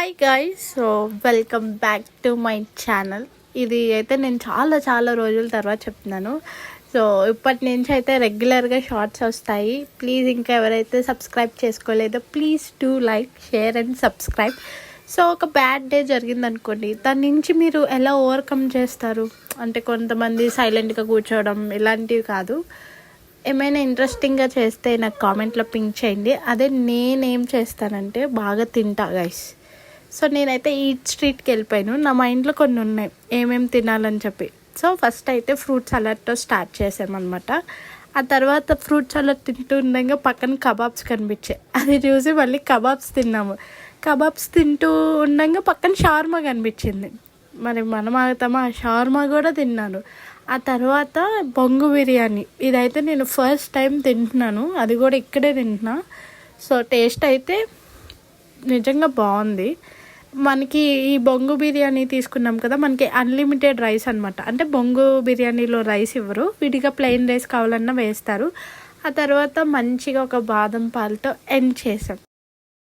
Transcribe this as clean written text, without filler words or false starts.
Hi guys, so welcome back to my channel. ఇది అయితే నేను చాలా రోజుల తర్వాత చెప్తున్నాను. సో ఇప్పటి నుంచి అయితే రెగ్యులర్గా షార్ట్స్ వస్తాయి. ప్లీజ్ ఇంకా ఎవరైతే సబ్స్క్రైబ్ చేసుకోలేదో please do like, share and subscribe. So ఒక బ్యాడ్ డే జరిగిందనుకోండి, దాని నుంచి మీరు ఎలా ఓవర్కమ్ చేస్తారు అంటే కొంతమంది సైలెంట్గా కూర్చోవడం ఇలాంటివి కాదు. ఏమైనా ఇంట్రెస్టింగ్గా చేస్తే నాకు కామెంట్లో పింక్ చేయండి. అదే నేనేం చేస్తానంటే బాగా తింటా గైస్. సో నేనైతే ఈట్ స్ట్రీట్కి వెళ్ళిపోయాను. నా మైండ్లో కొన్ని ఉన్నాయి ఏమేమి తినాలని చెప్పి. సో ఫస్ట్ అయితే ఫ్రూట్ సలాడ్తో స్టార్ట్ చేసామన్నమాట. ఆ తర్వాత ఫ్రూట్ సలాడ్ తింటూ ఉండగా పక్కన కబాబ్స్ కనిపించాయి. అది చూసి మళ్ళీ కబాబ్స్ తిన్నాము. కబాబ్స్ తింటూ ఉండగా పక్కన షార్మా కనిపించింది. మరి మనం ఆగుతామా, షార్మా కూడా తిన్నాను. ఆ తర్వాత బొంగు బిర్యానీ, ఇదైతే నేను ఫస్ట్ టైం తింటున్నాను, అది కూడా ఇక్కడే తింటున్నా. సో టేస్ట్ అయితే నిజంగా బాగుంది. మనకి ఈ బొంగు బిర్యానీ తీసుకున్నాం కదా, మనకి అన్లిమిటెడ్ రైస్ అనమాట. అంటే బొంగు బిర్యానీలో రైస్ ఇవ్వరు, విడిగా ప్లెయిన్ రైస్ కావాలన్నా వేస్తారు. ఆ తర్వాత మంచిగా ఒక బాదం పాలతో ఎండ్ చేసాం.